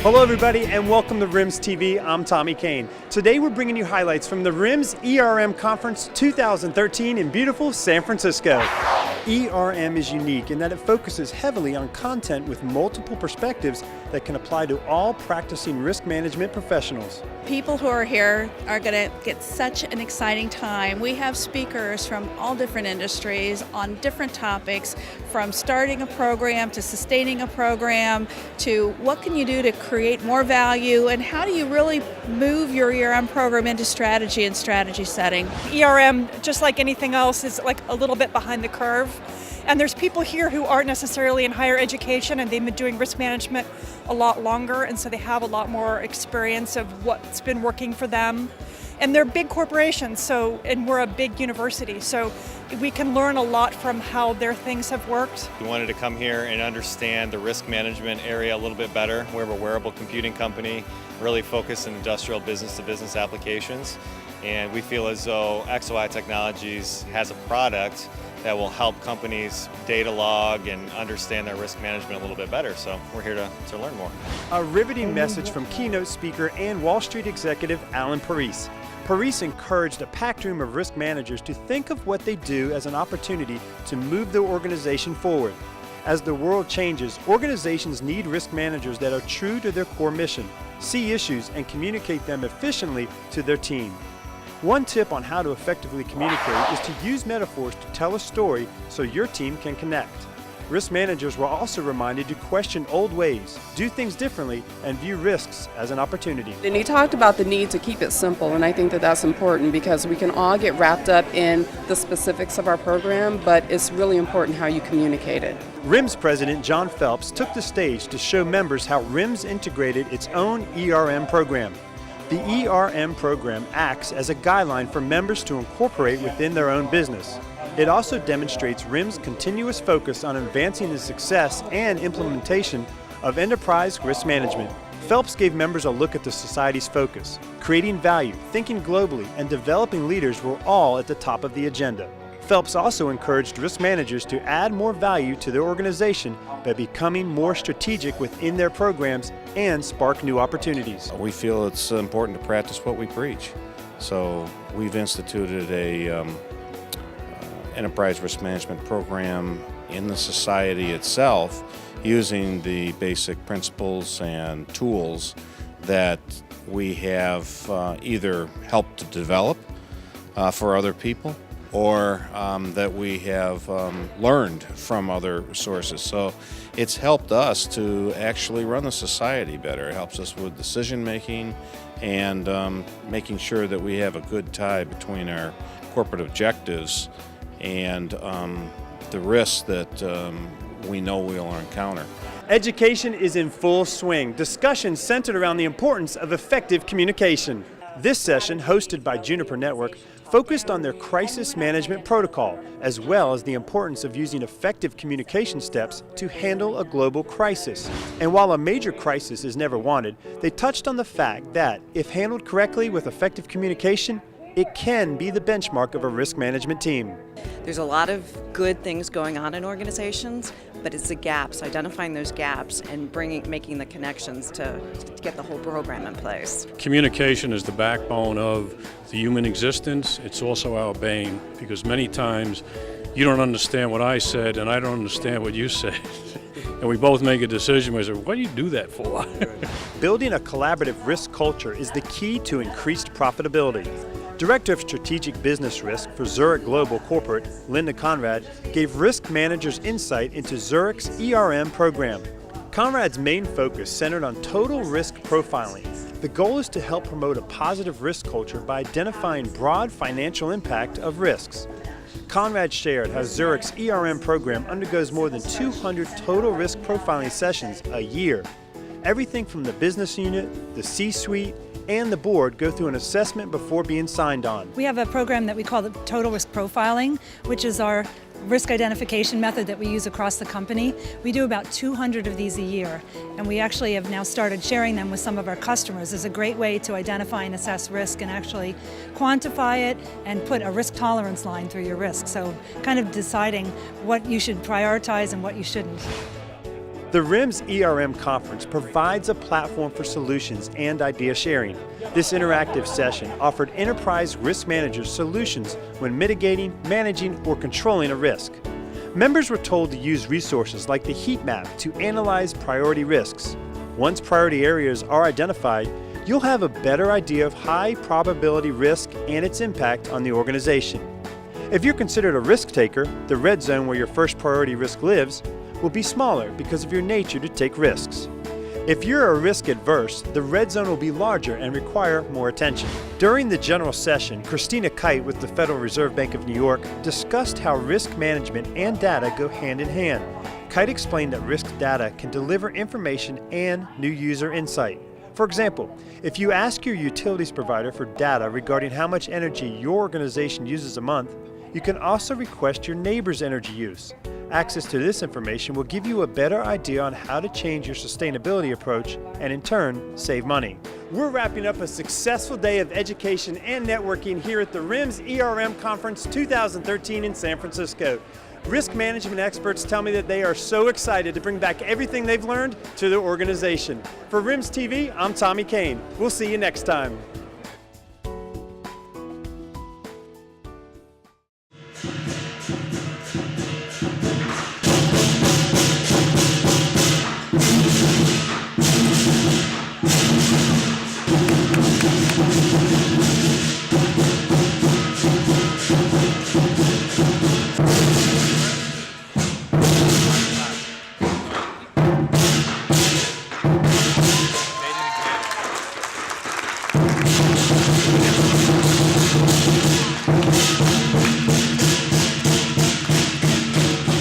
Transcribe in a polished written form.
Hello everybody and welcome to RIMS TV. I'm Tommy Kane. Today we're bringing you highlights from the RIMS ERM Conference 2013 in beautiful San Francisco. ERM is unique in that it focuses heavily on content with multiple perspectives that can apply to all practicing risk management professionals. People who are here are going to get such an exciting time. We have speakers from all different industries on different topics, from starting a program to sustaining a program to what can you do to create more value and how do you really move your ERM program into strategy and strategy setting. ERM, just like anything else, is like a little bit behind the curve. And there's people here who aren't necessarily in higher education and they've been doing risk management a lot longer, and so they have a lot more experience of what's been working for them. And they're big corporations, and we're a big university, so we can learn a lot from how their things have worked. We wanted to come here and understand the risk management area a little bit better. We're a wearable computing company, really focused in industrial business-to-business applications, and we feel as though XOI Technologies has a product that will help companies data log and understand their risk management a little bit better. So we're here to learn more. A riveting message from keynote speaker and Wall Street executive Alan Parise. Parise encouraged a packed room of risk managers to think of what they do as an opportunity to move their organization forward. As the world changes, organizations need risk managers that are true to their core mission, see issues, and communicate them efficiently to their team. One tip on how to effectively communicate is to use metaphors to tell a story so your team can connect. Risk managers were also reminded to question old ways, do things differently, and view risks as an opportunity. And he talked about the need to keep it simple, and I think that that's important because we can all get wrapped up in the specifics of our program, but it's really important how you communicate it. RIMS President John Phelps took the stage to show members how RIMS integrated its own ERM program. The ERM program acts as a guideline for members to incorporate within their own business. It also demonstrates RIM's continuous focus on advancing the success and implementation of enterprise risk management. Phelps gave members a look at the society's focus. Creating value, thinking globally, and developing leaders were all at the top of the agenda. Phelps also encouraged risk managers to add more value to their organization by becoming more strategic within their programs and spark new opportunities. We feel it's important to practice what we preach. So we've instituted a enterprise risk management program in the society itself using the basic principles and tools that we have either helped to develop for other people or that we have learned from other sources. So it's helped us to actually run the society better. It helps us with decision making and making sure that we have a good tie between our corporate objectives and the risks that we know we'll encounter. Education is in full swing. Discussions centered around the importance of effective communication. This session, hosted by Juniper Network, focused on their crisis management protocol, as well as the importance of using effective communication steps to handle a global crisis. And while a major crisis is never wanted, they touched on the fact that, if handled correctly with effective communication, it can be the benchmark of a risk management team. There's a lot of good things going on in organizations, but it's the gaps, identifying those gaps and making the connections to get the whole program in place. Communication is the backbone of the human existence. It's also our bane, because many times you don't understand what I said and I don't understand what you said. And we both make a decision where we say, what do you do that for? Building a collaborative risk culture is the key to increased profitability. Director of Strategic Business Risk for Zurich Global Corporate, Linda Conrad, gave risk managers insight into Zurich's ERM program. Conrad's main focus centered on total risk profiling. The goal is to help promote a positive risk culture by identifying broad financial impact of risks. Conrad shared how Zurich's ERM program undergoes more than 200 total risk profiling sessions a year. Everything from the business unit, the C-suite, and the board go through an assessment before being signed on. We have a program that we call the Total Risk Profiling, which is our risk identification method that we use across the company. We do about 200 of these a year, and we actually have now started sharing them with some of our customers. It's a great way to identify and assess risk and actually quantify it and put a risk tolerance line through your risk. So kind of deciding what you should prioritize and what you shouldn't. The RIMS ERM conference provides a platform for solutions and idea sharing. This interactive session offered enterprise risk managers solutions when mitigating, managing, or controlling a risk. Members were told to use resources like the heat map to analyze priority risks. Once priority areas are identified, you'll have a better idea of high probability risk and its impact on the organization. If you're considered a risk taker, the red zone where your first priority risk lives will be smaller because of your nature to take risks. If you're a risk adverse, the red zone will be larger and require more attention. During the general session, Christina Kite with the Federal Reserve Bank of New York discussed how risk management and data go hand in hand. Kite explained that risk data can deliver information and new user insight. For example, if you ask your utilities provider for data regarding how much energy your organization uses a month, you can also request your neighbor's energy use. Access to this information will give you a better idea on how to change your sustainability approach and in turn save money. We're wrapping up a successful day of education and networking here at the RIMS ERM Conference 2013 in San Francisco. Risk management experts tell me that they are so excited to bring back everything they've learned to their organization. For RIMS TV, I'm Tommy Kane. We'll see you next time.